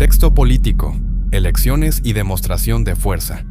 Contexto político, elecciones y demostración de fuerza.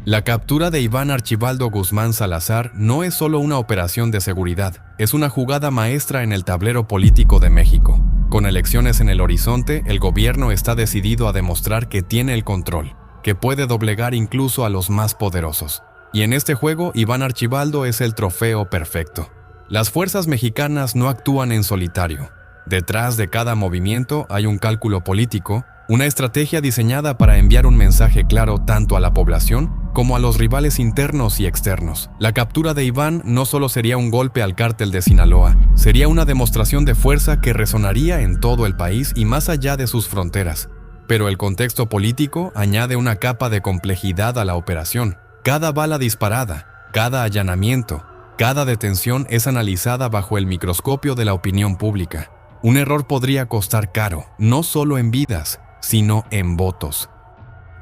La captura de Iván Archibaldo Guzmán Salazar no es solo una operación de seguridad, es una jugada maestra en el tablero político de México. Con elecciones en el horizonte, el gobierno está decidido a demostrar que tiene el control, que puede doblegar incluso a los más poderosos. Y en este juego, Iván Archibaldo es el trofeo perfecto. Las fuerzas mexicanas no actúan en solitario. Detrás de cada movimiento hay un cálculo político, una estrategia diseñada para enviar un mensaje claro tanto a la población como a los rivales internos y externos. La captura de Iván no solo sería un golpe al cártel de Sinaloa, sería una demostración de fuerza que resonaría en todo el país y más allá de sus fronteras. Pero el contexto político añade una capa de complejidad a la operación. Cada bala disparada, cada allanamiento, cada detención es analizada bajo el microscopio de la opinión pública. Un error podría costar caro, no solo en vidas, sino en votos.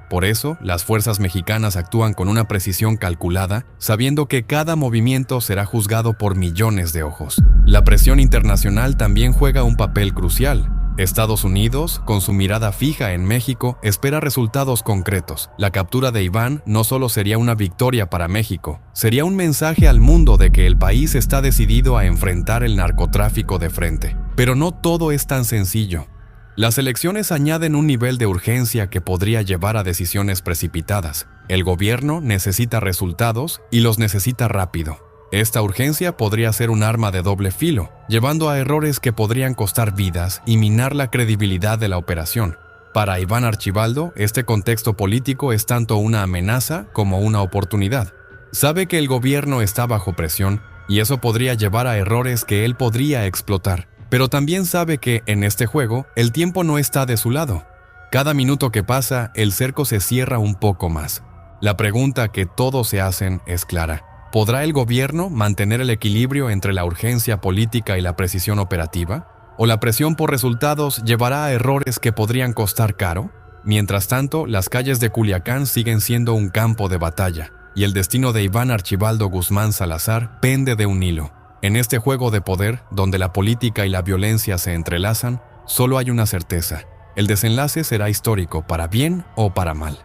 Por eso, las fuerzas mexicanas actúan con una precisión calculada, sabiendo que cada movimiento será juzgado por millones de ojos. La presión internacional también juega un papel crucial. Estados Unidos, con su mirada fija en México, espera resultados concretos. La captura de Iván no solo sería una victoria para México, sería un mensaje al mundo de que el país está decidido a enfrentar el narcotráfico de frente. Pero no todo es tan sencillo. Las elecciones añaden un nivel de urgencia que podría llevar a decisiones precipitadas. El gobierno necesita resultados y los necesita rápido. Esta urgencia podría ser un arma de doble filo, llevando a errores que podrían costar vidas y minar la credibilidad de la operación. Para Iván Archibaldo, este contexto político es tanto una amenaza como una oportunidad. Sabe que el gobierno está bajo presión y eso podría llevar a errores que él podría explotar. Pero también sabe que, en este juego, el tiempo no está de su lado. Cada minuto que pasa, el cerco se cierra un poco más. La pregunta que todos se hacen es clara. ¿Podrá el gobierno mantener el equilibrio entre la urgencia política y la precisión operativa? ¿O la presión por resultados llevará a errores que podrían costar caro? Mientras tanto, las calles de Culiacán siguen siendo un campo de batalla, y el destino de Iván Archibaldo Guzmán Salazar pende de un hilo. En este juego de poder, donde la política y la violencia se entrelazan, solo hay una certeza: el desenlace será histórico, para bien o para mal.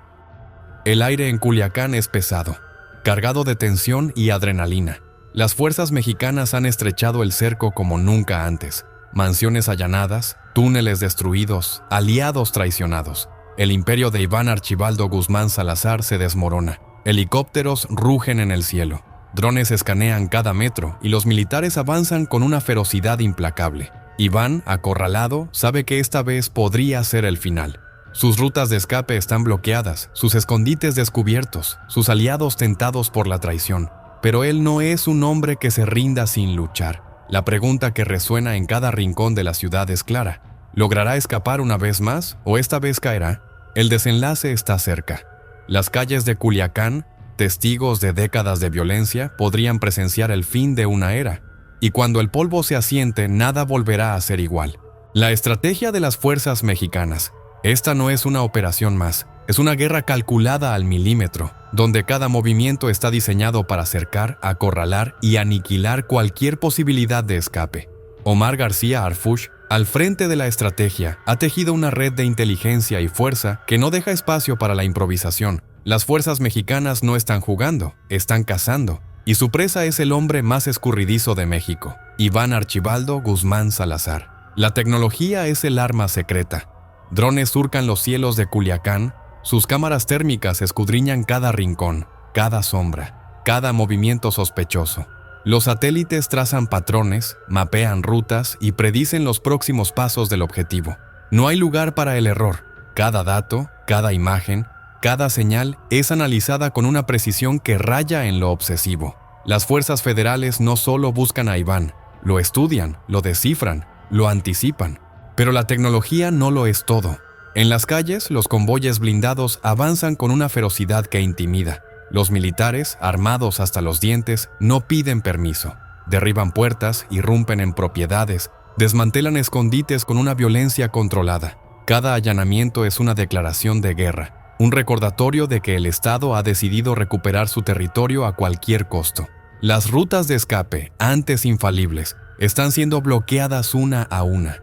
El aire en Culiacán es pesado, cargado de tensión y adrenalina. Las fuerzas mexicanas han estrechado el cerco como nunca antes. Mansiones allanadas, túneles destruidos, aliados traicionados. El imperio de Iván Archibaldo Guzmán Salazar se desmorona. Helicópteros rugen en el cielo. Drones escanean cada metro y los militares avanzan con una ferocidad implacable. Iván, acorralado, sabe que esta vez podría ser el final. Sus rutas de escape están bloqueadas, sus escondites descubiertos, sus aliados tentados por la traición. Pero él no es un hombre que se rinda sin luchar. La pregunta que resuena en cada rincón de la ciudad es clara. ¿Logrará escapar una vez más o esta vez caerá? El desenlace está cerca. Las calles de Culiacán, testigos de décadas de violencia, podrían presenciar el fin de una era. Y cuando el polvo se asiente, nada volverá a ser igual. La estrategia de las fuerzas mexicanas. Esta no es una operación más, es una guerra calculada al milímetro, donde cada movimiento está diseñado para cercar, acorralar y aniquilar cualquier posibilidad de escape. Omar García Harfuch, al frente de la estrategia, ha tejido una red de inteligencia y fuerza que no deja espacio para la improvisación. Las fuerzas mexicanas no están jugando, están cazando, y su presa es el hombre más escurridizo de México, Iván Archibaldo Guzmán Salazar. La tecnología es el arma secreta. Drones surcan los cielos de Culiacán, sus cámaras térmicas escudriñan cada rincón, cada sombra, cada movimiento sospechoso. Los satélites trazan patrones, mapean rutas y predicen los próximos pasos del objetivo. No hay lugar para el error. Cada dato, cada imagen, cada señal es analizada con una precisión que raya en lo obsesivo. Las fuerzas federales no solo buscan a Iván, lo estudian, lo descifran, lo anticipan. Pero la tecnología no lo es todo. En las calles, los convoyes blindados avanzan con una ferocidad que intimida. Los militares, armados hasta los dientes, no piden permiso. Derriban puertas, irrumpen en propiedades, desmantelan escondites con una violencia controlada. Cada allanamiento es una declaración de guerra, un recordatorio de que el Estado ha decidido recuperar su territorio a cualquier costo. Las rutas de escape, antes infalibles, están siendo bloqueadas una a una.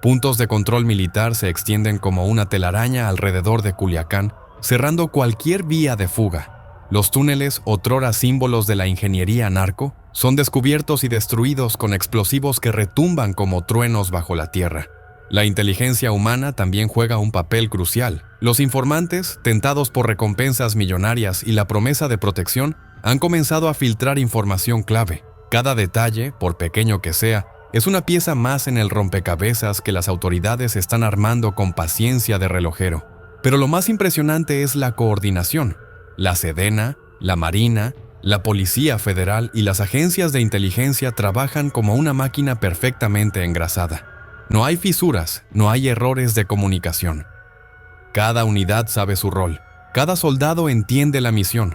Puntos de control militar se extienden como una telaraña alrededor de Culiacán, cerrando cualquier vía de fuga. Los túneles, otrora símbolos de la ingeniería narco, son descubiertos y destruidos con explosivos que retumban como truenos bajo la tierra. La inteligencia humana también juega un papel crucial. Los informantes, tentados por recompensas millonarias y la promesa de protección, han comenzado a filtrar información clave. Cada detalle, por pequeño que sea, es una pieza más en el rompecabezas que las autoridades están armando con paciencia de relojero. Pero lo más impresionante es la coordinación. La Sedena, la Marina, la Policía Federal y las agencias de inteligencia trabajan como una máquina perfectamente engrasada. No hay fisuras, no hay errores de comunicación. Cada unidad sabe su rol. Cada soldado entiende la misión.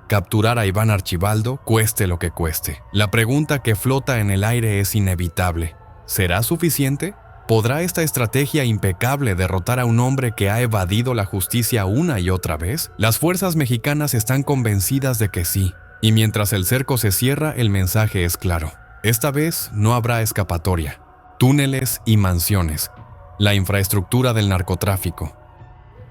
Capturar a Iván Archibaldo, cueste lo que cueste. La pregunta que flota en el aire es inevitable. ¿Será suficiente? ¿Podrá esta estrategia impecable derrotar a un hombre que ha evadido la justicia una y otra vez? Las fuerzas mexicanas están convencidas de que sí. Y mientras el cerco se cierra, el mensaje es claro. Esta vez no habrá escapatoria. Túneles y mansiones. La infraestructura del narcotráfico.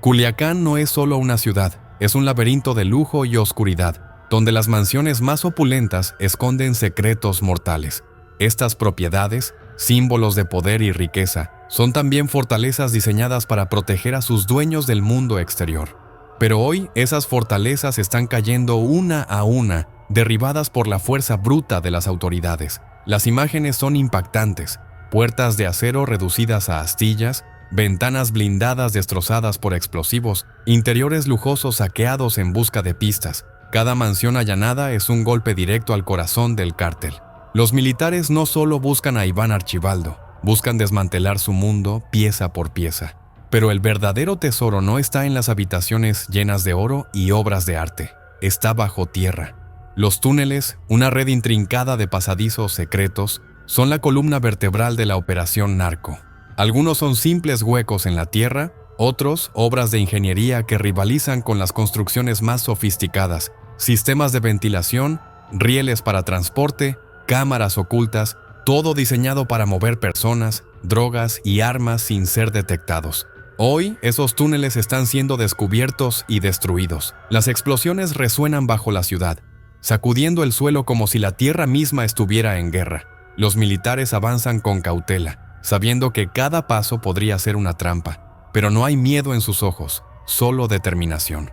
Culiacán no es solo una ciudad. Es un laberinto de lujo y oscuridad, donde las mansiones más opulentas esconden secretos mortales. Estas propiedades, símbolos de poder y riqueza, son también fortalezas diseñadas para proteger a sus dueños del mundo exterior. Pero hoy esas fortalezas están cayendo una a una, derribadas por la fuerza bruta de las autoridades. Las imágenes son impactantes: puertas de acero reducidas a astillas, ventanas blindadas destrozadas por explosivos, interiores lujosos saqueados en busca de pistas. Cada mansión allanada es un golpe directo al corazón del cártel. Los militares no solo buscan a Iván Archibaldo, buscan desmantelar su mundo pieza por pieza. Pero el verdadero tesoro no está en las habitaciones llenas de oro y obras de arte. Está bajo tierra. Los túneles, una red intrincada de pasadizos secretos, son la columna vertebral de la operación narco. Algunos son simples huecos en la tierra, otros obras de ingeniería que rivalizan con las construcciones más sofisticadas, sistemas de ventilación, rieles para transporte, cámaras ocultas, todo diseñado para mover personas, drogas y armas sin ser detectados. Hoy, esos túneles están siendo descubiertos y destruidos. Las explosiones resuenan bajo la ciudad, sacudiendo el suelo como si la tierra misma estuviera en guerra. Los militares avanzan con cautela, sabiendo que cada paso podría ser una trampa, pero no hay miedo en sus ojos, solo determinación.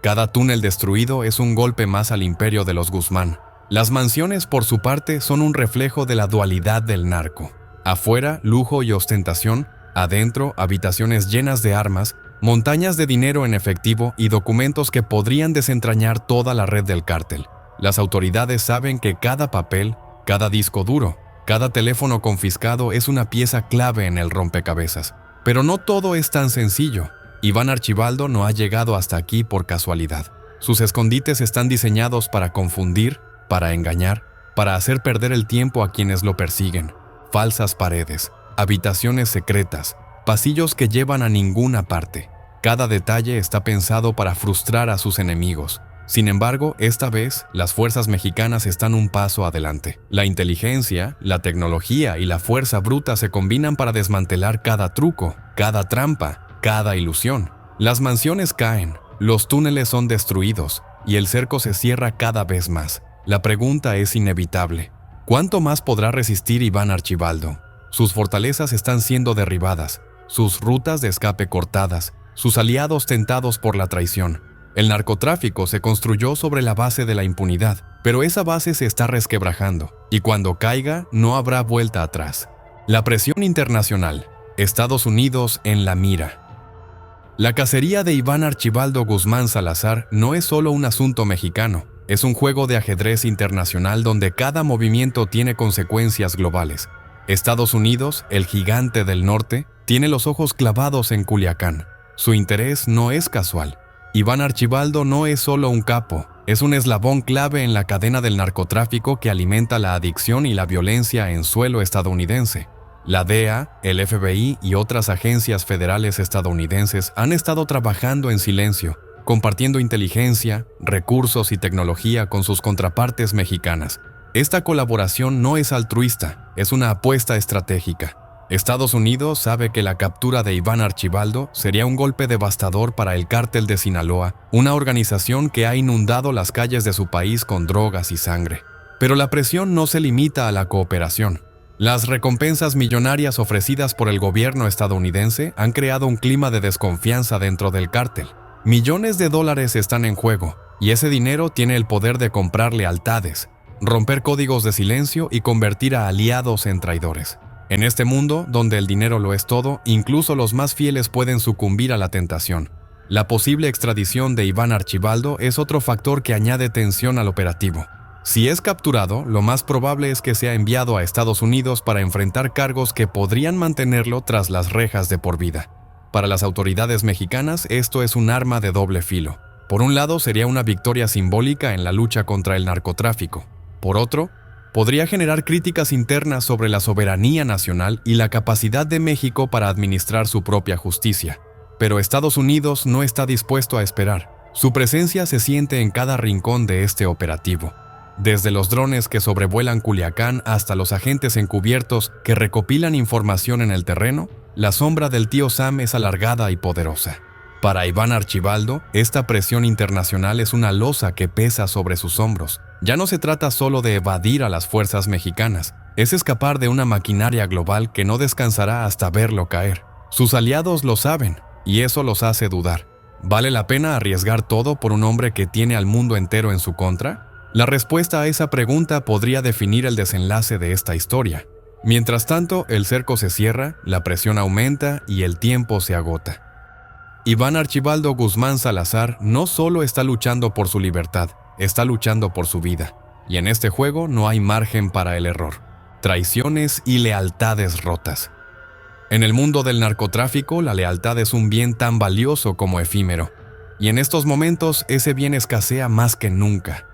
Cada túnel destruido es un golpe más al imperio de los Guzmán. Las mansiones, por su parte, son un reflejo de la dualidad del narco. Afuera, lujo y ostentación; adentro, habitaciones llenas de armas, montañas de dinero en efectivo y documentos que podrían desentrañar toda la red del cártel. Las autoridades saben que cada papel, cada disco duro, cada teléfono confiscado es una pieza clave en el rompecabezas. Pero no todo es tan sencillo. Iván Archibaldo no ha llegado hasta aquí por casualidad. Sus escondites están diseñados para confundir, para engañar, para hacer perder el tiempo a quienes lo persiguen. Falsas paredes, habitaciones secretas, pasillos que llevan a ninguna parte. Cada detalle está pensado para frustrar a sus enemigos. Sin embargo, esta vez, las fuerzas mexicanas están un paso adelante. La inteligencia, la tecnología y la fuerza bruta se combinan para desmantelar cada truco, cada trampa, cada ilusión. Las mansiones caen, los túneles son destruidos y el cerco se cierra cada vez más. La pregunta es inevitable: ¿cuánto más podrá resistir Iván Archibaldo? Sus fortalezas están siendo derribadas, sus rutas de escape cortadas, sus aliados tentados por la traición. El narcotráfico se construyó sobre la base de la impunidad, pero esa base se está resquebrajando, y cuando caiga no habrá vuelta atrás. La presión internacional. Estados Unidos en la mira. La cacería de Iván Archibaldo Guzmán Salazar no es solo un asunto mexicano, es un juego de ajedrez internacional donde cada movimiento tiene consecuencias globales. Estados Unidos, el gigante del norte, tiene los ojos clavados en Culiacán. Su interés no es casual. Iván Archibaldo no es solo un capo, es un eslabón clave en la cadena del narcotráfico que alimenta la adicción y la violencia en suelo estadounidense. La DEA, el FBI y otras agencias federales estadounidenses han estado trabajando en silencio, compartiendo inteligencia, recursos y tecnología con sus contrapartes mexicanas. Esta colaboración no es altruista, es una apuesta estratégica. Estados Unidos sabe que la captura de Iván Archibaldo sería un golpe devastador para el Cártel de Sinaloa, una organización que ha inundado las calles de su país con drogas y sangre. Pero la presión no se limita a la cooperación. Las recompensas millonarias ofrecidas por el gobierno estadounidense han creado un clima de desconfianza dentro del cártel. Millones de dólares están en juego, y ese dinero tiene el poder de comprar lealtades, romper códigos de silencio y convertir a aliados en traidores. En este mundo, donde el dinero lo es todo, incluso los más fieles pueden sucumbir a la tentación. La posible extradición de Iván Archibaldo es otro factor que añade tensión al operativo. Si es capturado, lo más probable es que sea enviado a Estados Unidos para enfrentar cargos que podrían mantenerlo tras las rejas de por vida. Para las autoridades mexicanas, esto es un arma de doble filo. Por un lado, sería una victoria simbólica en la lucha contra el narcotráfico. Por otro, podría generar críticas internas sobre la soberanía nacional y la capacidad de México para administrar su propia justicia. Pero Estados Unidos no está dispuesto a esperar. Su presencia se siente en cada rincón de este operativo. Desde los drones que sobrevuelan Culiacán hasta los agentes encubiertos que recopilan información en el terreno, la sombra del tío Sam es alargada y poderosa. Para Iván Archibaldo, esta presión internacional es una losa que pesa sobre sus hombros. Ya no se trata solo de evadir a las fuerzas mexicanas, es escapar de una maquinaria global que no descansará hasta verlo caer. Sus aliados lo saben, y eso los hace dudar. ¿Vale la pena arriesgar todo por un hombre que tiene al mundo entero en su contra? La respuesta a esa pregunta podría definir el desenlace de esta historia. Mientras tanto, el cerco se cierra, la presión aumenta y el tiempo se agota. Iván Archibaldo Guzmán Salazar no solo está luchando por su libertad, está luchando por su vida. Y en este juego no hay margen para el error. Traiciones y lealtades rotas. En el mundo del narcotráfico, la lealtad es un bien tan valioso como efímero. Y en estos momentos, ese bien escasea más que nunca.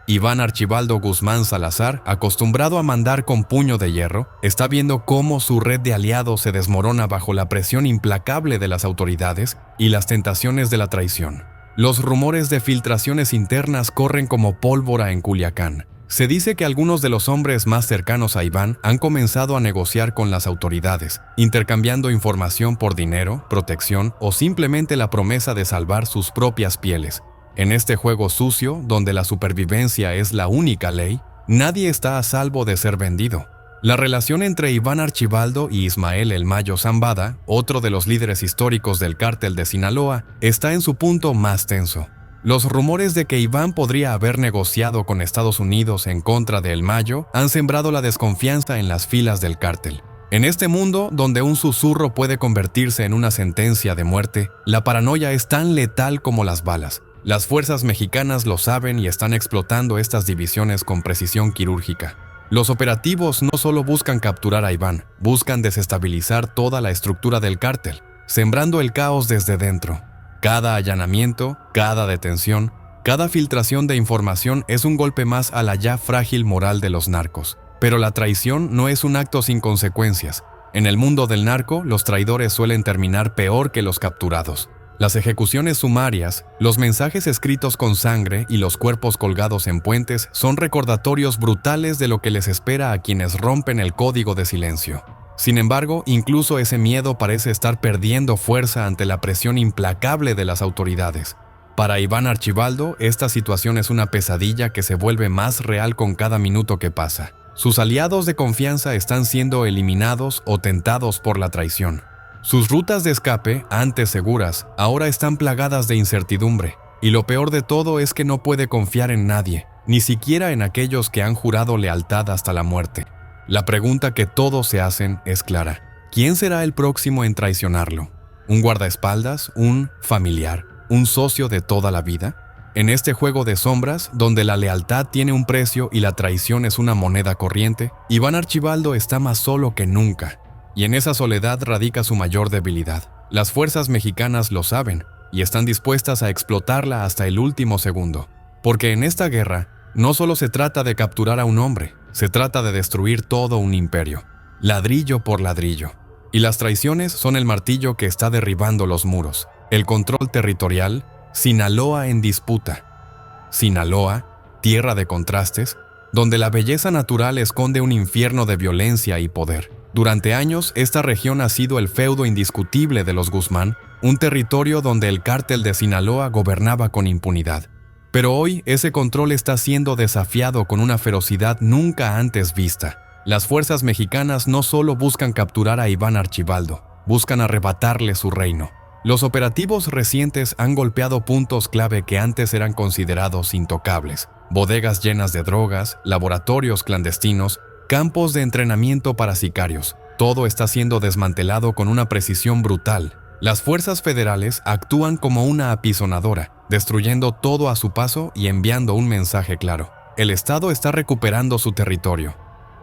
Iván Archibaldo Guzmán Salazar, acostumbrado a mandar con puño de hierro, está viendo cómo su red de aliados se desmorona bajo la presión implacable de las autoridades y las tentaciones de la traición. Los rumores de filtraciones internas corren como pólvora en Culiacán. Se dice que algunos de los hombres más cercanos a Iván han comenzado a negociar con las autoridades, intercambiando información por dinero, protección o simplemente la promesa de salvar sus propias pieles. En este juego sucio, donde la supervivencia es la única ley, nadie está a salvo de ser vendido. La relación entre Iván Archibaldo y Ismael El Mayo Zambada, otro de los líderes históricos del cártel de Sinaloa, está en su punto más tenso. Los rumores de que Iván podría haber negociado con Estados Unidos en contra de El Mayo han sembrado la desconfianza en las filas del cártel. En este mundo, donde un susurro puede convertirse en una sentencia de muerte, la paranoia es tan letal como las balas. Las fuerzas mexicanas lo saben y están explotando estas divisiones con precisión quirúrgica. Los operativos no solo buscan capturar a Iván, buscan desestabilizar toda la estructura del cártel, sembrando el caos desde dentro. Cada allanamiento, cada detención, cada filtración de información es un golpe más a la ya frágil moral de los narcos. Pero la traición no es un acto sin consecuencias. En el mundo del narco, los traidores suelen terminar peor que los capturados. Las ejecuciones sumarias, los mensajes escritos con sangre y los cuerpos colgados en puentes son recordatorios brutales de lo que les espera a quienes rompen el código de silencio. Sin embargo, incluso ese miedo parece estar perdiendo fuerza ante la presión implacable de las autoridades. Para Iván Archibaldo, esta situación es una pesadilla que se vuelve más real con cada minuto que pasa. Sus aliados de confianza están siendo eliminados o tentados por la traición. Sus rutas de escape, antes seguras, ahora están plagadas de incertidumbre. Y lo peor de todo es que no puede confiar en nadie, ni siquiera en aquellos que han jurado lealtad hasta la muerte. La pregunta que todos se hacen es clara. ¿Quién será el próximo en traicionarlo? ¿Un guardaespaldas? ¿Un familiar? ¿Un socio de toda la vida? En este juego de sombras, donde la lealtad tiene un precio y la traición es una moneda corriente, Iván Archibaldo está más solo que nunca. Y en esa soledad radica su mayor debilidad. Las fuerzas mexicanas lo saben y están dispuestas a explotarla hasta el último segundo. Porque en esta guerra no solo se trata de capturar a un hombre, se trata de destruir todo un imperio, ladrillo por ladrillo. Y las traiciones son el martillo que está derribando los muros. El control territorial, Sinaloa en disputa. Sinaloa, tierra de contrastes, donde la belleza natural esconde un infierno de violencia y poder. Durante años, esta región ha sido el feudo indiscutible de los Guzmán, un territorio donde el cártel de Sinaloa gobernaba con impunidad. Pero hoy ese control está siendo desafiado con una ferocidad nunca antes vista. Las fuerzas mexicanas no solo buscan capturar a Iván Archibaldo, buscan arrebatarle su reino. Los operativos recientes han golpeado puntos clave que antes eran considerados intocables: bodegas llenas de drogas, laboratorios clandestinos, campos de entrenamiento para sicarios. Todo está siendo desmantelado con una precisión brutal. Las fuerzas federales actúan como una apisonadora, destruyendo todo a su paso y enviando un mensaje claro: el Estado está recuperando su territorio.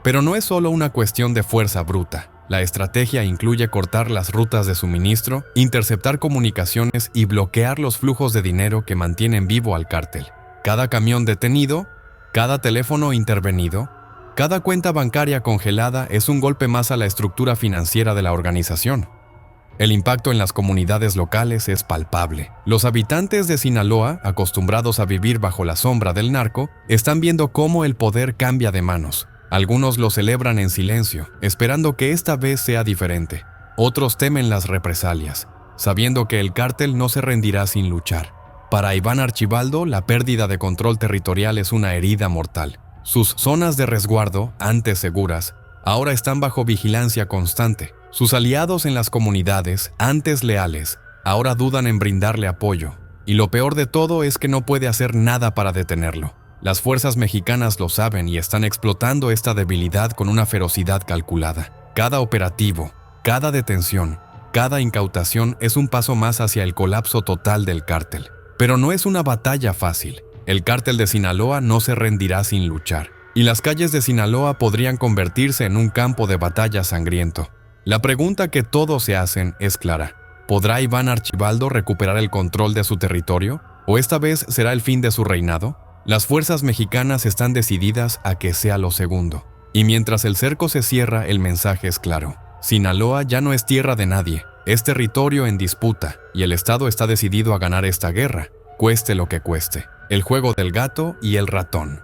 Pero no es solo una cuestión de fuerza bruta. La estrategia incluye cortar las rutas de suministro, interceptar comunicaciones y bloquear los flujos de dinero que mantienen vivo al cártel. Cada camión detenido, cada teléfono intervenido, cada cuenta bancaria congelada es un golpe más a la estructura financiera de la organización. El impacto en las comunidades locales es palpable. Los habitantes de Sinaloa, acostumbrados a vivir bajo la sombra del narco, están viendo cómo el poder cambia de manos. Algunos lo celebran en silencio, esperando que esta vez sea diferente. Otros temen las represalias, sabiendo que el cártel no se rendirá sin luchar. Para Iván Archibaldo, la pérdida de control territorial es una herida mortal. Sus zonas de resguardo, antes seguras, ahora están bajo vigilancia constante. Sus aliados en las comunidades, antes leales, ahora dudan en brindarle apoyo. Y lo peor de todo es que no puede hacer nada para detenerlo. Las fuerzas mexicanas lo saben y están explotando esta debilidad con una ferocidad calculada. Cada operativo, cada detención, cada incautación es un paso más hacia el colapso total del cártel. Pero no es una batalla fácil. El cártel de Sinaloa no se rendirá sin luchar. Y las calles de Sinaloa podrían convertirse en un campo de batalla sangriento. La pregunta que todos se hacen es clara: ¿podrá Iván Archibaldo recuperar el control de su territorio? ¿O esta vez será el fin de su reinado? Las fuerzas mexicanas están decididas a que sea lo segundo. Y mientras el cerco se cierra, el mensaje es claro: Sinaloa ya no es tierra de nadie, es territorio en disputa, y el Estado está decidido a ganar esta guerra, cueste lo que cueste. El juego del gato y el ratón.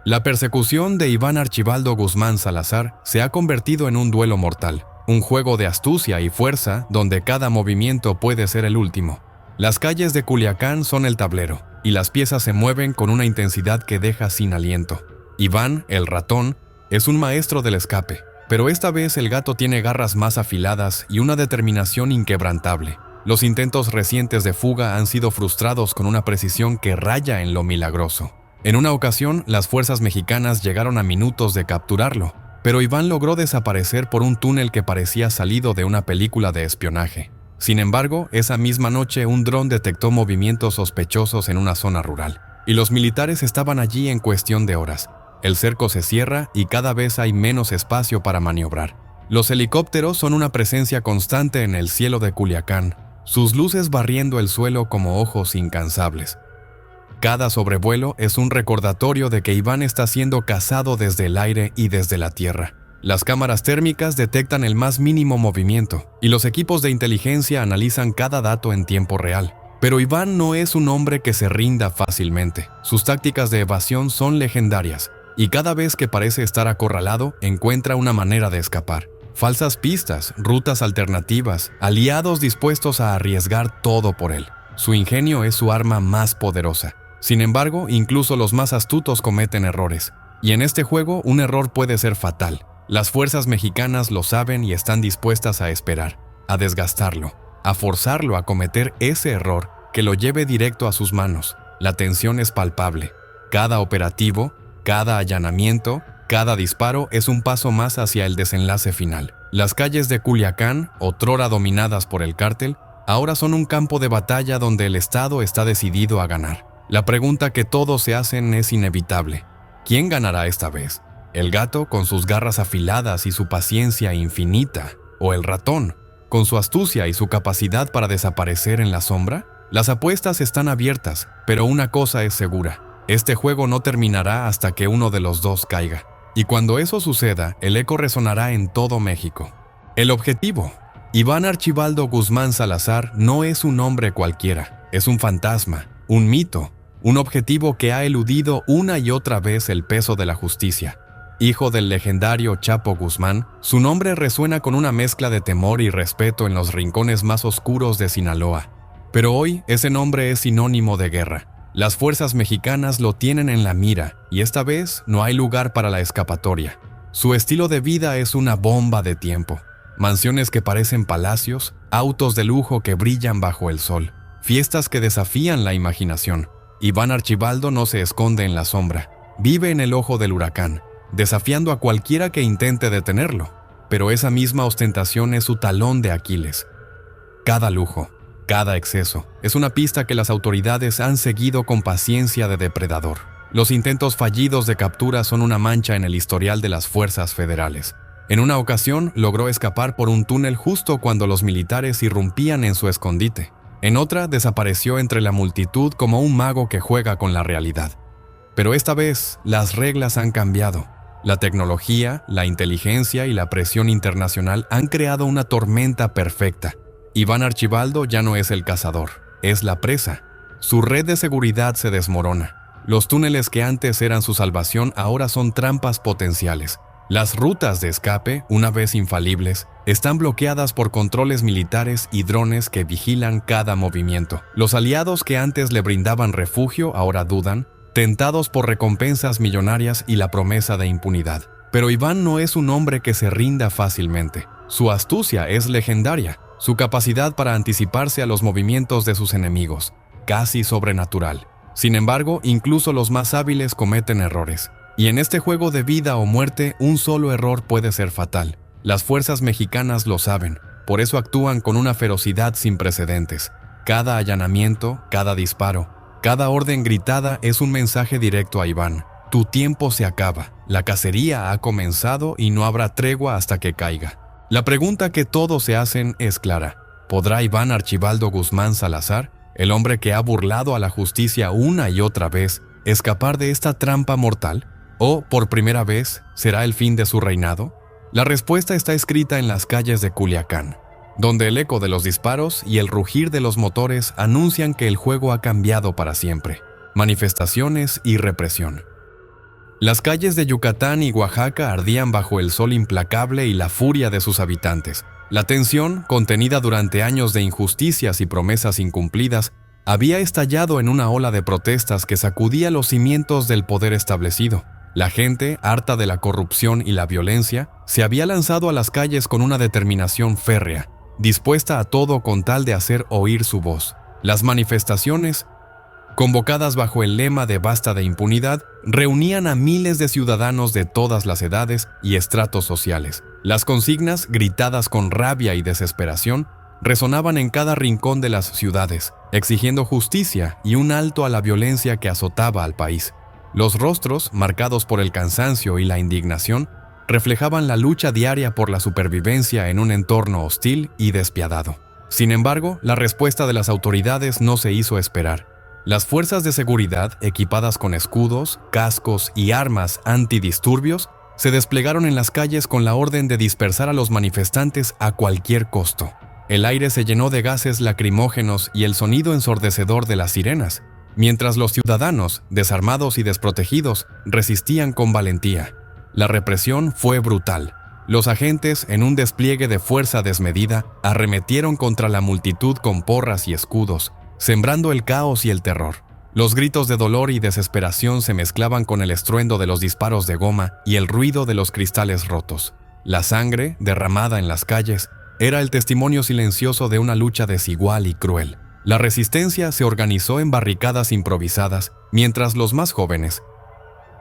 La persecución de Iván Archibaldo Guzmán Salazar se ha convertido en un duelo mortal, un juego de astucia y fuerza donde cada movimiento puede ser el último. Las calles de Culiacán son el tablero, y las piezas se mueven con una intensidad que deja sin aliento. Iván, el ratón, es un maestro del escape, pero esta vez el gato tiene garras más afiladas y una determinación inquebrantable. Los intentos recientes de fuga han sido frustrados con una precisión que raya en lo milagroso. En una ocasión, las fuerzas mexicanas llegaron a minutos de capturarlo, pero Iván logró desaparecer por un túnel que parecía salido de una película de espionaje. Sin embargo, esa misma noche un dron detectó movimientos sospechosos en una zona rural, y los militares estaban allí en cuestión de horas. El cerco se cierra y cada vez hay menos espacio para maniobrar. Los helicópteros son una presencia constante en el cielo de Culiacán, sus luces barriendo el suelo como ojos incansables. Cada sobrevuelo es un recordatorio de que Iván está siendo cazado desde el aire y desde la tierra. Las cámaras térmicas detectan el más mínimo movimiento y los equipos de inteligencia analizan cada dato en tiempo real. Pero Iván no es un hombre que se rinda fácilmente. Sus tácticas de evasión son legendarias y cada vez que parece estar acorralado, encuentra una manera de escapar. Falsas pistas, rutas alternativas, aliados dispuestos a arriesgar todo por él. Su ingenio es su arma más poderosa. Sin embargo, incluso los más astutos cometen errores. Y en este juego, un error puede ser fatal. Las fuerzas mexicanas lo saben y están dispuestas a esperar, a desgastarlo, a forzarlo a cometer ese error que lo lleve directo a sus manos. La tensión es palpable. Cada operativo, cada allanamiento, cada disparo es un paso más hacia el desenlace final. Las calles de Culiacán, otrora dominadas por el cártel, ahora son un campo de batalla donde el Estado está decidido a ganar. La pregunta que todos se hacen es inevitable: ¿quién ganará esta vez? ¿El gato con sus garras afiladas y su paciencia infinita? ¿O el ratón, con su astucia y su capacidad para desaparecer en la sombra? Las apuestas están abiertas, pero una cosa es segura: este juego no terminará hasta que uno de los dos caiga. Y cuando eso suceda, el eco resonará en todo México. El objetivo: Iván Archibaldo Guzmán Salazar no es un hombre cualquiera, es un fantasma, un mito, un objetivo que ha eludido una y otra vez el peso de la justicia. hijo del legendario Chapo Guzmán, su nombre resuena con una mezcla de temor y respeto en los rincones más oscuros de Sinaloa. Pero hoy ese nombre es sinónimo de guerra. Las fuerzas mexicanas lo tienen en la mira y esta vez no hay lugar para la escapatoria. Su estilo de vida es una bomba de tiempo. Mansiones que parecen palacios, autos de lujo que brillan bajo el sol, fiestas que desafían la imaginación. Iván Archibaldo no se esconde en la sombra. Vive en el ojo del huracán, desafiando a cualquiera que intente detenerlo. Pero esa misma ostentación es su talón de Aquiles. Cada lujo, cada exceso, es una pista que las autoridades han seguido con paciencia de depredador. Los intentos fallidos de captura son una mancha en el historial de las fuerzas federales. En una ocasión logró escapar por un túnel justo cuando los militares irrumpían en su escondite. En otra desapareció entre la multitud como un mago que juega con la realidad. Pero esta vez las reglas han cambiado. La tecnología, la inteligencia y la presión internacional han creado una tormenta perfecta. Iván Archibaldo ya no es el cazador, es la presa. Su red de seguridad se desmorona. Los túneles que antes eran su salvación ahora son trampas potenciales. Las rutas de escape, una vez infalibles, están bloqueadas por controles militares y drones que vigilan cada movimiento. Los aliados que antes le brindaban refugio ahora dudan, tentados por recompensas millonarias y la promesa de impunidad. Pero Iván no es un hombre que se rinda fácilmente. Su astucia es legendaria, su capacidad para anticiparse a los movimientos de sus enemigos, casi sobrenatural. Sin embargo, incluso los más hábiles cometen errores. Y en este juego de vida o muerte, un solo error puede ser fatal. Las fuerzas mexicanas lo saben, por eso actúan con una ferocidad sin precedentes. Cada allanamiento, cada disparo, cada orden gritada es un mensaje directo a Iván. Tu tiempo se acaba, la cacería ha comenzado y no habrá tregua hasta que caiga. La pregunta que todos se hacen es clara. ¿Podrá Iván Archibaldo Guzmán Salazar, el hombre que ha burlado a la justicia una y otra vez, escapar de esta trampa mortal? ¿O, por primera vez, será el fin de su reinado? La respuesta está escrita en las calles de Culiacán, donde el eco de los disparos y el rugir de los motores anuncian que el juego ha cambiado para siempre. Manifestaciones y represión. Las calles de Yucatán y Oaxaca ardían bajo el sol implacable y la furia de sus habitantes. La tensión, contenida durante años de injusticias y promesas incumplidas, había estallado en una ola de protestas que sacudía los cimientos del poder establecido. La gente, harta de la corrupción y la violencia, se había lanzado a las calles con una determinación férrea, dispuesta a todo con tal de hacer oír su voz. Las manifestaciones, convocadas bajo el lema de basta de impunidad, reunían a miles de ciudadanos de todas las edades y estratos sociales. Las consignas, gritadas con rabia y desesperación, resonaban en cada rincón de las ciudades, exigiendo justicia y un alto a la violencia que azotaba al país. Los rostros, marcados por el cansancio y la indignación, reflejaban la lucha diaria por la supervivencia en un entorno hostil y despiadado. Sin embargo, la respuesta de las autoridades no se hizo esperar. Las fuerzas de seguridad, equipadas con escudos, cascos y armas antidisturbios, se desplegaron en las calles con la orden de dispersar a los manifestantes a cualquier costo. El aire se llenó de gases lacrimógenos y el sonido ensordecedor de las sirenas, mientras los ciudadanos, desarmados y desprotegidos, resistían con valentía. La represión fue brutal. Los agentes, en un despliegue de fuerza desmedida, arremetieron contra la multitud con porras y escudos, sembrando el caos y el terror. Los gritos de dolor y desesperación se mezclaban con el estruendo de los disparos de goma y el ruido de los cristales rotos. La sangre, derramada en las calles, era el testimonio silencioso de una lucha desigual y cruel. La resistencia se organizó en barricadas improvisadas, mientras los más jóvenes,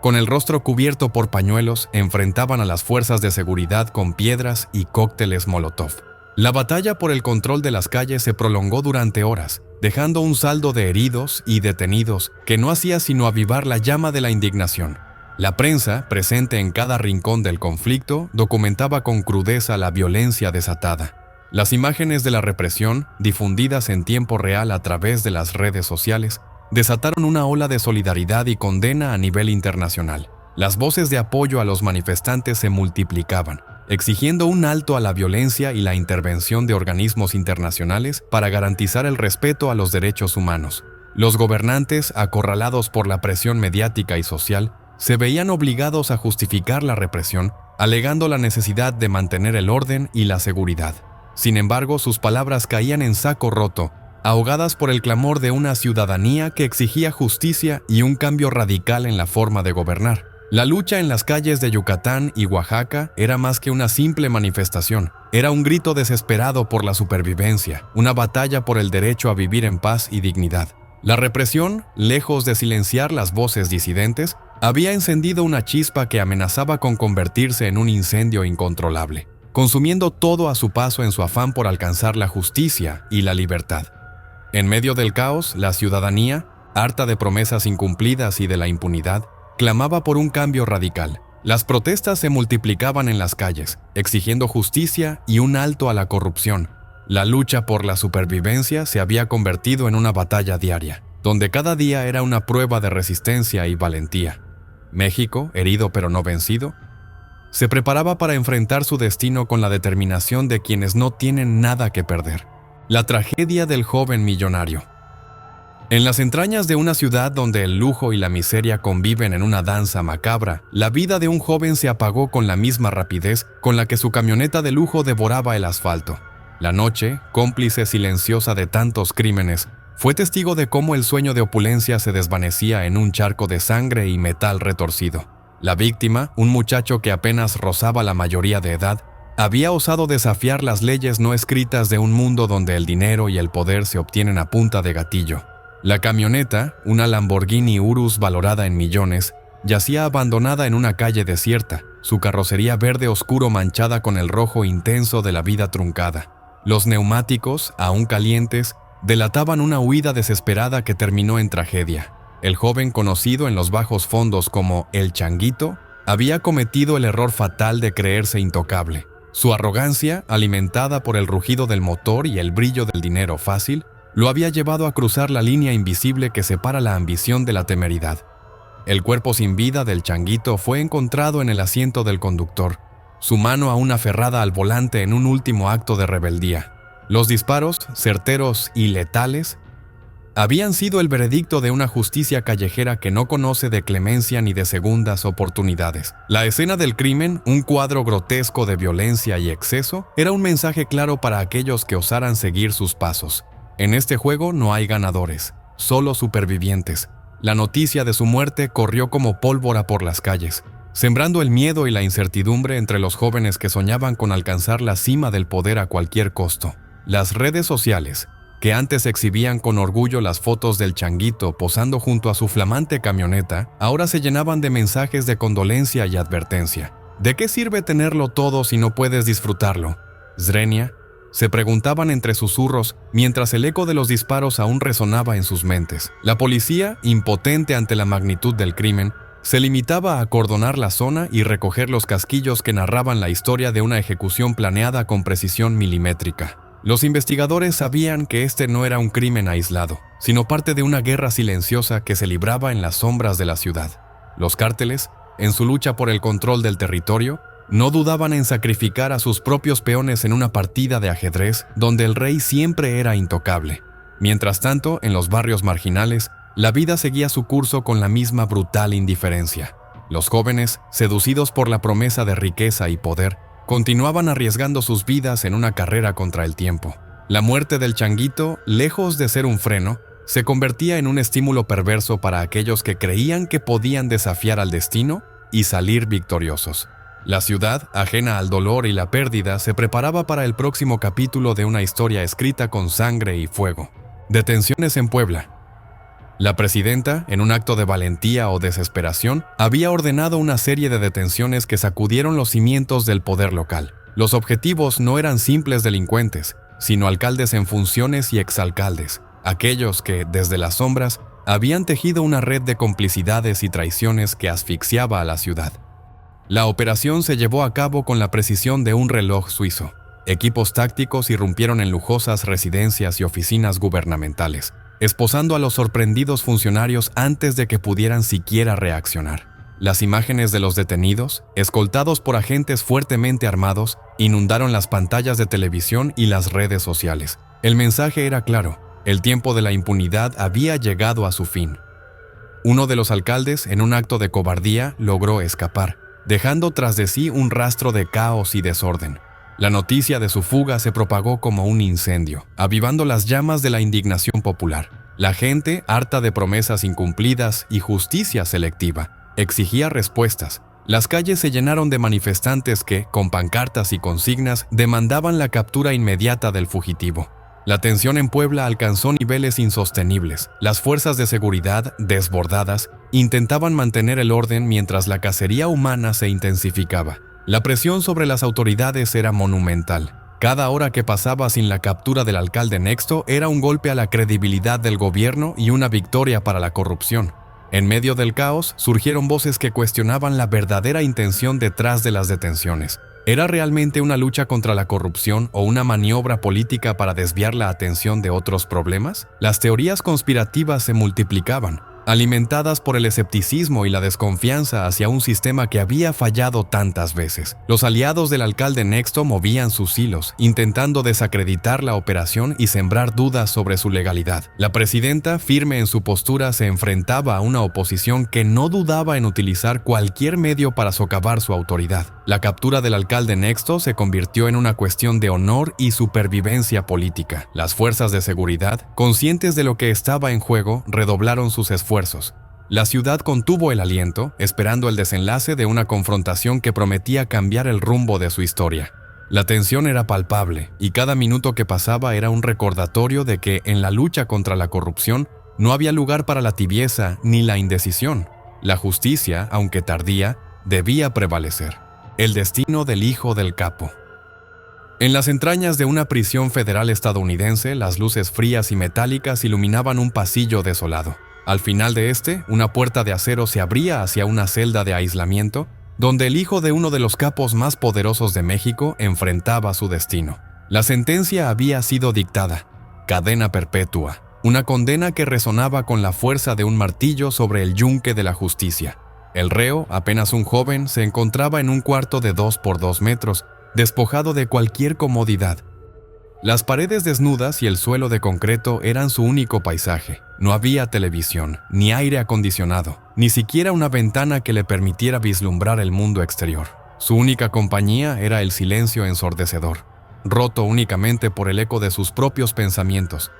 con el rostro cubierto por pañuelos, enfrentaban a las fuerzas de seguridad con piedras y cócteles Molotov. La batalla por el control de las calles se prolongó durante horas, dejando un saldo de heridos y detenidos que no hacía sino avivar la llama de la indignación. La prensa, presente en cada rincón del conflicto, documentaba con crudeza la violencia desatada. Las imágenes de la represión, difundidas en tiempo real a través de las redes sociales, desataron una ola de solidaridad y condena a nivel internacional. Las voces de apoyo a los manifestantes se multiplicaban, exigiendo un alto a la violencia y la intervención de organismos internacionales para garantizar el respeto a los derechos humanos. Los gobernantes, acorralados por la presión mediática y social, se veían obligados a justificar la represión, alegando la necesidad de mantener el orden y la seguridad. Sin embargo, sus palabras caían en saco roto, ahogadas por el clamor de una ciudadanía que exigía justicia y un cambio radical en la forma de gobernar. La lucha en las calles de Yucatán y Oaxaca era más que una simple manifestación. Era un grito desesperado por la supervivencia, una batalla por el derecho a vivir en paz y dignidad. La represión, lejos de silenciar las voces disidentes, había encendido una chispa que amenazaba con convertirse en un incendio incontrolable, consumiendo todo a su paso en su afán por alcanzar la justicia y la libertad. En medio del caos, la ciudadanía, harta de promesas incumplidas y de la impunidad, clamaba por un cambio radical. Las protestas se multiplicaban en las calles, exigiendo justicia y un alto a la corrupción. La lucha por la supervivencia se había convertido en una batalla diaria, donde cada día era una prueba de resistencia y valentía. México, herido pero no vencido, se preparaba para enfrentar su destino con la determinación de quienes no tienen nada que perder. La tragedia del joven millonario. En las entrañas de una ciudad donde el lujo y la miseria conviven en una danza macabra, la vida de un joven se apagó con la misma rapidez con la que su camioneta de lujo devoraba el asfalto. La noche, cómplice silenciosa de tantos crímenes, fue testigo de cómo el sueño de opulencia se desvanecía en un charco de sangre y metal retorcido. La víctima, un muchacho que apenas rozaba la mayoría de edad, había osado desafiar las leyes no escritas de un mundo donde el dinero y el poder se obtienen a punta de gatillo. La camioneta, una Lamborghini Urus valorada en millones, yacía abandonada en una calle desierta, su carrocería verde oscuro manchada con el rojo intenso de la vida truncada. Los neumáticos, aún calientes, delataban una huida desesperada que terminó en tragedia. El joven, conocido en los bajos fondos como El Changuito, había cometido el error fatal de creerse intocable. Su arrogancia, alimentada por el rugido del motor y el brillo del dinero fácil, lo había llevado a cruzar la línea invisible que separa la ambición de la temeridad. El cuerpo sin vida del Changuito fue encontrado en el asiento del conductor, su mano aún aferrada al volante en un último acto de rebeldía. Los disparos, certeros y letales, habían sido el veredicto de una justicia callejera que no conoce de clemencia ni de segundas oportunidades. La escena del crimen, un cuadro grotesco de violencia y exceso, era un mensaje claro para aquellos que osaran seguir sus pasos. En este juego no hay ganadores, solo supervivientes. La noticia de su muerte corrió como pólvora por las calles, sembrando el miedo y la incertidumbre entre los jóvenes que soñaban con alcanzar la cima del poder a cualquier costo. Las redes sociales, que antes exhibían con orgullo las fotos del Changuito posando junto a su flamante camioneta, ahora se llenaban de mensajes de condolencia y advertencia. ¿De qué sirve tenerlo todo si no puedes disfrutarlo? Zrenia, se preguntaban entre susurros mientras el eco de los disparos aún resonaba en sus mentes. La policía, impotente ante la magnitud del crimen, se limitaba a acordonar la zona y recoger los casquillos que narraban la historia de una ejecución planeada con precisión milimétrica. Los investigadores sabían que este no era un crimen aislado, sino parte de una guerra silenciosa que se libraba en las sombras de la ciudad. Los cárteles, en su lucha por el control del territorio, no dudaban en sacrificar a sus propios peones en una partida de ajedrez donde el rey siempre era intocable. Mientras tanto, en los barrios marginales, la vida seguía su curso con la misma brutal indiferencia. Los jóvenes, seducidos por la promesa de riqueza y poder, continuaban arriesgando sus vidas en una carrera contra el tiempo. La muerte del Changuito, lejos de ser un freno, se convertía en un estímulo perverso para aquellos que creían que podían desafiar al destino y salir victoriosos. La ciudad, ajena al dolor y la pérdida, se preparaba para el próximo capítulo de una historia escrita con sangre y fuego. Detenciones en Puebla. La presidenta, en un acto de valentía o desesperación, había ordenado una serie de detenciones que sacudieron los cimientos del poder local. Los objetivos no eran simples delincuentes, sino alcaldes en funciones y exalcaldes, aquellos que, desde las sombras, habían tejido una red de complicidades y traiciones que asfixiaba a la ciudad. La operación se llevó a cabo con la precisión de un reloj suizo. Equipos tácticos irrumpieron en lujosas residencias y oficinas gubernamentales, esposando a los sorprendidos funcionarios antes de que pudieran siquiera reaccionar. Las imágenes de los detenidos, escoltados por agentes fuertemente armados, inundaron las pantallas de televisión y las redes sociales. El mensaje era claro: el tiempo de la impunidad había llegado a su fin. Uno de los alcaldes, en un acto de cobardía, logró escapar, dejando tras de sí un rastro de caos y desorden. La noticia de su fuga se propagó como un incendio, avivando las llamas de la indignación popular. La gente, harta de promesas incumplidas y justicia selectiva, exigía respuestas. Las calles se llenaron de manifestantes que, con pancartas y consignas, demandaban la captura inmediata del fugitivo. La tensión en Puebla alcanzó niveles insostenibles. Las fuerzas de seguridad, desbordadas, intentaban mantener el orden mientras la cacería humana se intensificaba. La presión sobre las autoridades era monumental. Cada hora que pasaba sin la captura del alcalde Nexto era un golpe a la credibilidad del gobierno y una victoria para la corrupción. En medio del caos, surgieron voces que cuestionaban la verdadera intención detrás de las detenciones. ¿Era realmente una lucha contra la corrupción o una maniobra política para desviar la atención de otros problemas? Las teorías conspirativas se multiplicaban, alimentadas por el escepticismo y la desconfianza hacia un sistema que había fallado tantas veces. Los aliados del alcalde Nexto movían sus hilos, intentando desacreditar la operación y sembrar dudas sobre su legalidad. La presidenta, firme en su postura, se enfrentaba a una oposición que no dudaba en utilizar cualquier medio para socavar su autoridad. La captura del alcalde Nexto se convirtió en una cuestión de honor y supervivencia política. Las fuerzas de seguridad, conscientes de lo que estaba en juego, redoblaron sus esfuerzos. La ciudad contuvo el aliento, esperando el desenlace de una confrontación que prometía cambiar el rumbo de su historia. La tensión era palpable, y cada minuto que pasaba era un recordatorio de que en la lucha contra la corrupción no había lugar para la tibieza ni la indecisión. La justicia, aunque tardía, debía prevalecer. El destino del hijo del capo. En las entrañas de una prisión federal estadounidense, las luces frías y metálicas iluminaban un pasillo desolado. Al final de este, una puerta de acero se abría hacia una celda de aislamiento, donde el hijo de uno de los capos más poderosos de México enfrentaba su destino. La sentencia había sido dictada: cadena perpetua, una condena que resonaba con la fuerza de un martillo sobre el yunque de la justicia. El reo, apenas un joven, se encontraba en un cuarto de 2 por 2 metros, despojado de cualquier comodidad. Las paredes desnudas y el suelo de concreto eran su único paisaje. No había televisión, ni aire acondicionado, ni siquiera una ventana que le permitiera vislumbrar el mundo exterior. Su única compañía era el silencio ensordecedor, roto únicamente por el eco de sus propios pensamientos.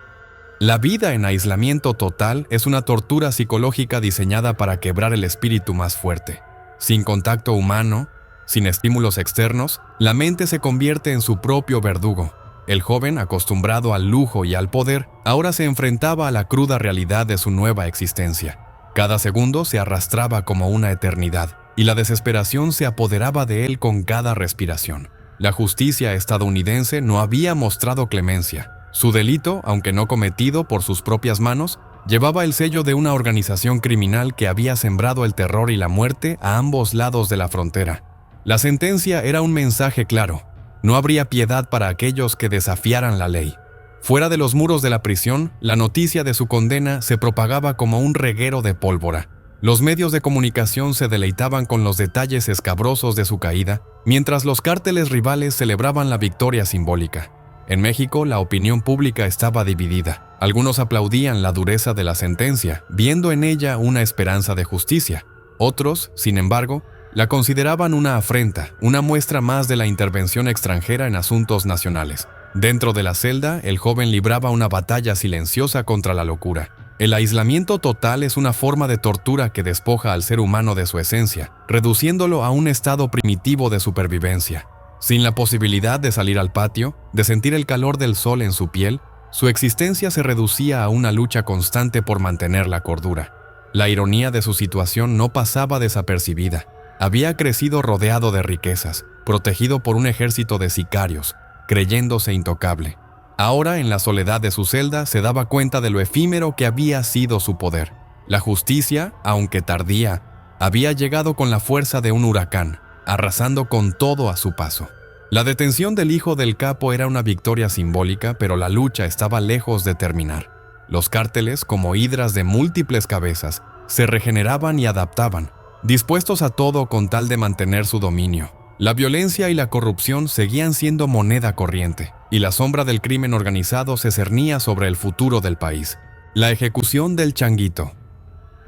La vida en aislamiento total es una tortura psicológica diseñada para quebrar el espíritu más fuerte. Sin contacto humano, sin estímulos externos, la mente se convierte en su propio verdugo. El joven, acostumbrado al lujo y al poder, ahora se enfrentaba a la cruda realidad de su nueva existencia. Cada segundo se arrastraba como una eternidad, y la desesperación se apoderaba de él con cada respiración. La justicia estadounidense no había mostrado clemencia. Su delito, aunque no cometido por sus propias manos, llevaba el sello de una organización criminal que había sembrado el terror y la muerte a ambos lados de la frontera. La sentencia era un mensaje claro: no habría piedad para aquellos que desafiaran la ley. Fuera de los muros de la prisión, la noticia de su condena se propagaba como un reguero de pólvora. Los medios de comunicación se deleitaban con los detalles escabrosos de su caída, mientras los cárteles rivales celebraban la victoria simbólica. En México, la opinión pública estaba dividida. Algunos aplaudían la dureza de la sentencia, viendo en ella una esperanza de justicia. Otros, sin embargo, la consideraban una afrenta, una muestra más de la intervención extranjera en asuntos nacionales. Dentro de la celda, el joven libraba una batalla silenciosa contra la locura. El aislamiento total es una forma de tortura que despoja al ser humano de su esencia, reduciéndolo a un estado primitivo de supervivencia. Sin la posibilidad de salir al patio, de sentir el calor del sol en su piel, su existencia se reducía a una lucha constante por mantener la cordura. La ironía de su situación no pasaba desapercibida. Había crecido rodeado de riquezas, protegido por un ejército de sicarios, creyéndose intocable. Ahora, en la soledad de su celda, se daba cuenta de lo efímero que había sido su poder. La justicia, aunque tardía, había llegado con la fuerza de un huracán, arrasando con todo a su paso. La detención del hijo del capo era una victoria simbólica, pero la lucha estaba lejos de terminar. Los cárteles, como hidras de múltiples cabezas, se regeneraban y adaptaban, dispuestos a todo con tal de mantener su dominio. La violencia y la corrupción seguían siendo moneda corriente, y la sombra del crimen organizado se cernía sobre el futuro del país. La ejecución del Changuito.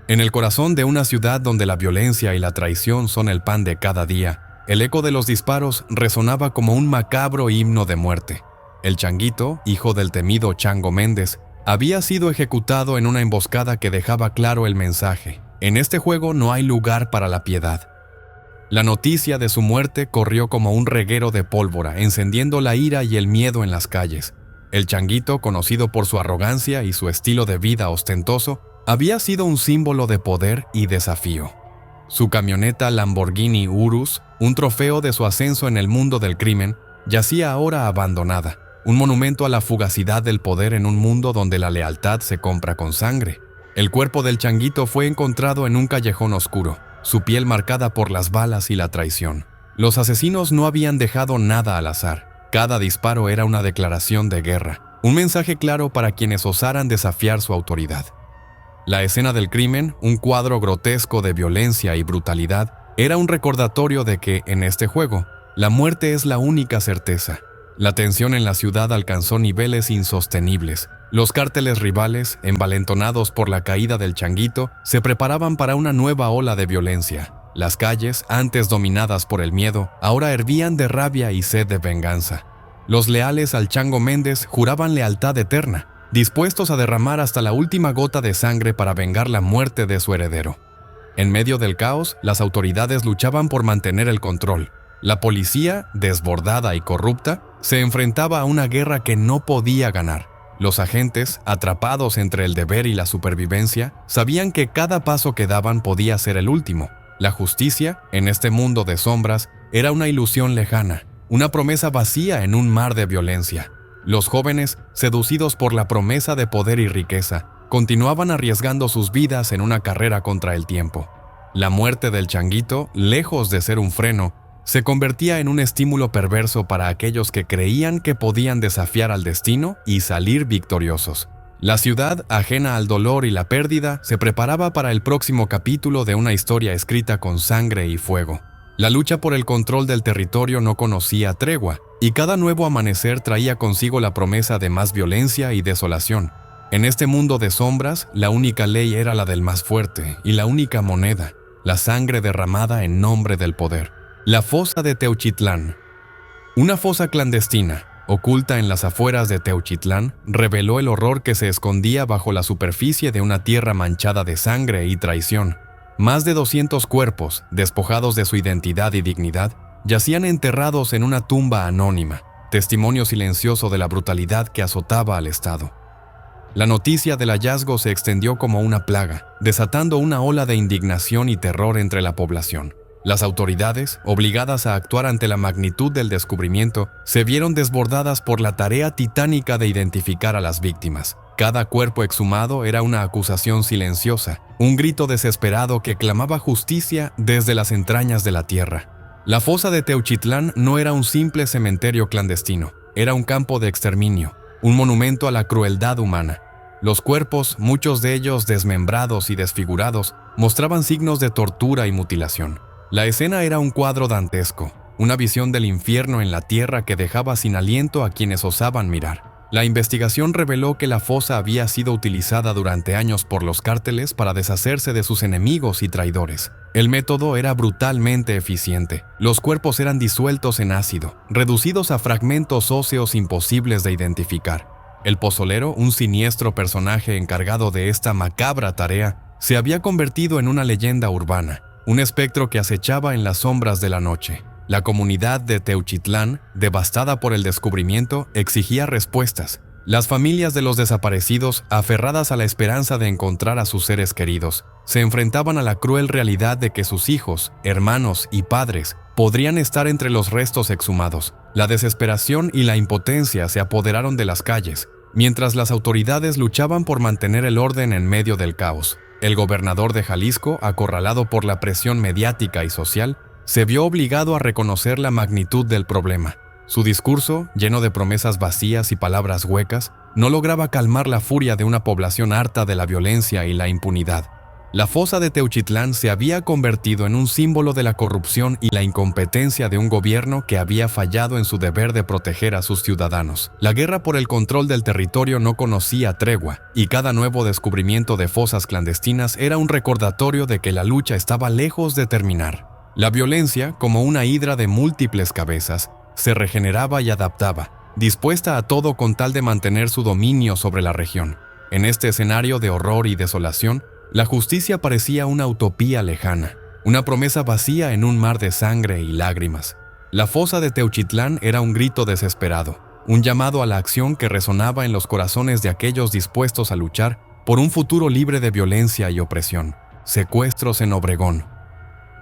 En el corazón de una ciudad donde la violencia y la traición son el pan de cada día, el eco de los disparos resonaba como un macabro himno de muerte. El Changuito, hijo del temido Chango Méndez, había sido ejecutado en una emboscada que dejaba claro el mensaje: en este juego no hay lugar para la piedad. La noticia de su muerte corrió como un reguero de pólvora, encendiendo la ira y el miedo en las calles. El Changuito, conocido por su arrogancia y su estilo de vida ostentoso, había sido un símbolo de poder y desafío. Su camioneta Lamborghini Urus, un trofeo de su ascenso en el mundo del crimen, yacía ahora abandonada, un monumento a la fugacidad del poder en un mundo donde la lealtad se compra con sangre. El cuerpo del Changuito fue encontrado en un callejón oscuro, su piel marcada por las balas y la traición. Los asesinos no habían dejado nada al azar. Cada disparo era una declaración de guerra, un mensaje claro para quienes osaran desafiar su autoridad. La escena del crimen, un cuadro grotesco de violencia y brutalidad, era un recordatorio de que, en este juego, la muerte es la única certeza. La tensión en la ciudad alcanzó niveles insostenibles. Los cárteles rivales, envalentonados por la caída del Changuito, se preparaban para una nueva ola de violencia. Las calles, antes dominadas por el miedo, ahora hervían de rabia y sed de venganza. Los leales al Chango Méndez juraban lealtad eterna, dispuestos a derramar hasta la última gota de sangre para vengar la muerte de su heredero. En medio del caos, las autoridades luchaban por mantener el control. La policía, desbordada y corrupta, se enfrentaba a una guerra que no podía ganar. Los agentes, atrapados entre el deber y la supervivencia, sabían que cada paso que daban podía ser el último. La justicia, en este mundo de sombras, era una ilusión lejana, una promesa vacía en un mar de violencia. Los jóvenes, seducidos por la promesa de poder y riqueza, continuaban arriesgando sus vidas en una carrera contra el tiempo. La muerte del Changuito, lejos de ser un freno, se convertía en un estímulo perverso para aquellos que creían que podían desafiar al destino y salir victoriosos. La ciudad, ajena al dolor y la pérdida, se preparaba para el próximo capítulo de una historia escrita con sangre y fuego. La lucha por el control del territorio no conocía tregua, y cada nuevo amanecer traía consigo la promesa de más violencia y desolación. En este mundo de sombras, la única ley era la del más fuerte, y la única moneda, la sangre derramada en nombre del poder. La fosa de Teuchitlán. Una fosa clandestina, oculta en las afueras de Teuchitlán, reveló el horror que se escondía bajo la superficie de una tierra manchada de sangre y traición. Más de 200 cuerpos, despojados de su identidad y dignidad, yacían enterrados en una tumba anónima, testimonio silencioso de la brutalidad que azotaba al Estado. La noticia del hallazgo se extendió como una plaga, desatando una ola de indignación y terror entre la población. Las autoridades, obligadas a actuar ante la magnitud del descubrimiento, se vieron desbordadas por la tarea titánica de identificar a las víctimas. Cada cuerpo exhumado era una acusación silenciosa, un grito desesperado que clamaba justicia desde las entrañas de la tierra. La fosa de Teuchitlán no era un simple cementerio clandestino, era un campo de exterminio, un monumento a la crueldad humana. Los cuerpos, muchos de ellos desmembrados y desfigurados, mostraban signos de tortura y mutilación. La escena era un cuadro dantesco, una visión del infierno en la tierra que dejaba sin aliento a quienes osaban mirar. La investigación reveló que la fosa había sido utilizada durante años por los cárteles para deshacerse de sus enemigos y traidores. El método era brutalmente eficiente. Los cuerpos eran disueltos en ácido, reducidos a fragmentos óseos imposibles de identificar. El pozolero, un siniestro personaje encargado de esta macabra tarea, se había convertido en una leyenda urbana, un espectro que acechaba en las sombras de la noche. La comunidad de Teuchitlán, devastada por el descubrimiento, exigía respuestas. Las familias de los desaparecidos, aferradas a la esperanza de encontrar a sus seres queridos, se enfrentaban a la cruel realidad de que sus hijos, hermanos y padres podrían estar entre los restos exhumados. La desesperación y la impotencia se apoderaron de las calles, mientras las autoridades luchaban por mantener el orden en medio del caos. El gobernador de Jalisco, acorralado por la presión mediática y social, se vio obligado a reconocer la magnitud del problema. Su discurso, lleno de promesas vacías y palabras huecas, no lograba calmar la furia de una población harta de la violencia y la impunidad. La fosa de Teuchitlán se había convertido en un símbolo de la corrupción y la incompetencia de un gobierno que había fallado en su deber de proteger a sus ciudadanos. La guerra por el control del territorio no conocía tregua, y cada nuevo descubrimiento de fosas clandestinas era un recordatorio de que la lucha estaba lejos de terminar. La violencia, como una hidra de múltiples cabezas, se regeneraba y adaptaba, dispuesta a todo con tal de mantener su dominio sobre la región. En este escenario de horror y desolación, la justicia parecía una utopía lejana, una promesa vacía en un mar de sangre y lágrimas. La fosa de Teuchitlán era un grito desesperado, un llamado a la acción que resonaba en los corazones de aquellos dispuestos a luchar por un futuro libre de violencia y opresión. Secuestros en Obregón.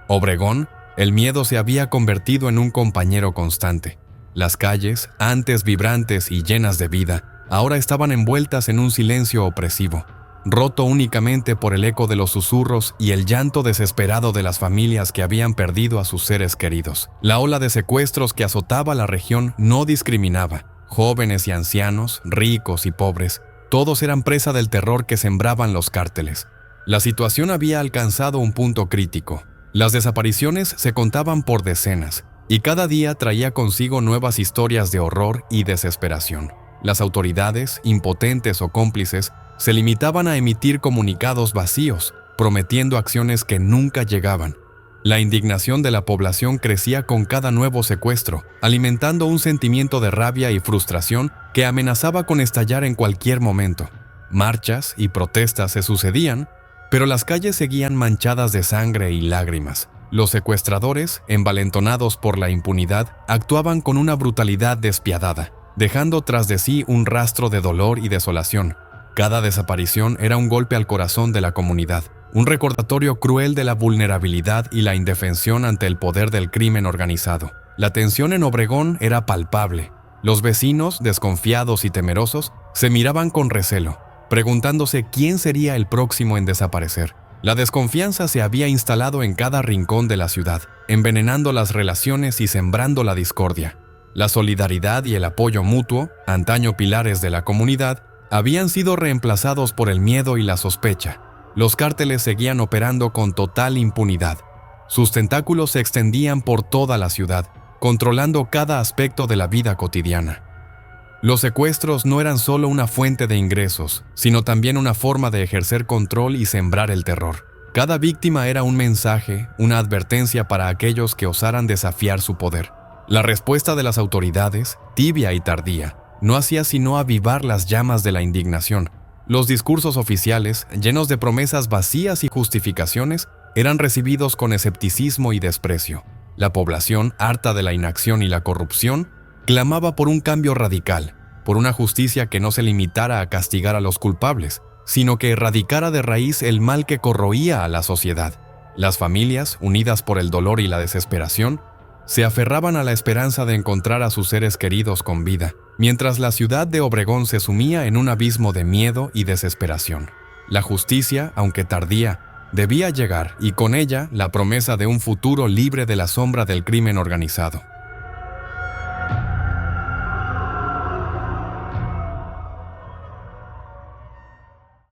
Obregón, el miedo se había convertido en un compañero constante. Las calles, antes vibrantes y llenas de vida, ahora estaban envueltas en un silencio opresivo, roto únicamente por el eco de los susurros y el llanto desesperado de las familias que habían perdido a sus seres queridos. La ola de secuestros que azotaba la región no discriminaba. Jóvenes y ancianos, ricos y pobres, todos eran presa del terror que sembraban los cárteles. La situación había alcanzado un punto crítico. Las desapariciones se contaban por decenas, y cada día traía consigo nuevas historias de horror y desesperación. Las autoridades, impotentes o cómplices, se limitaban a emitir comunicados vacíos, prometiendo acciones que nunca llegaban. La indignación de la población crecía con cada nuevo secuestro, alimentando un sentimiento de rabia y frustración que amenazaba con estallar en cualquier momento. Marchas y protestas se sucedían, pero las calles seguían manchadas de sangre y lágrimas. Los secuestradores, envalentonados por la impunidad, actuaban con una brutalidad despiadada, dejando tras de sí un rastro de dolor y desolación. Cada desaparición era un golpe al corazón de la comunidad, un recordatorio cruel de la vulnerabilidad y la indefensión ante el poder del crimen organizado. La tensión en Obregón era palpable. Los vecinos, desconfiados y temerosos, se miraban con recelo, preguntándose quién sería el próximo en desaparecer. La desconfianza se había instalado en cada rincón de la ciudad, envenenando las relaciones y sembrando la discordia. La solidaridad y el apoyo mutuo, antaño pilares de la comunidad, habían sido reemplazados por el miedo y la sospecha. Los cárteles seguían operando con total impunidad. Sus tentáculos se extendían por toda la ciudad, controlando cada aspecto de la vida cotidiana. Los secuestros no eran solo una fuente de ingresos, sino también una forma de ejercer control y sembrar el terror. Cada víctima era un mensaje, una advertencia para aquellos que osaran desafiar su poder. La respuesta de las autoridades, tibia y tardía, no hacía sino avivar las llamas de la indignación. Los discursos oficiales, llenos de promesas vacías y justificaciones, eran recibidos con escepticismo y desprecio. La población, harta de la inacción y la corrupción, clamaba por un cambio radical, por una justicia que no se limitara a castigar a los culpables, sino que erradicara de raíz el mal que corroía a la sociedad. Las familias, unidas por el dolor y la desesperación, se aferraban a la esperanza de encontrar a sus seres queridos con vida, mientras la ciudad de Obregón se sumía en un abismo de miedo y desesperación. La justicia, aunque tardía, debía llegar, y con ella la promesa de un futuro libre de la sombra del crimen organizado.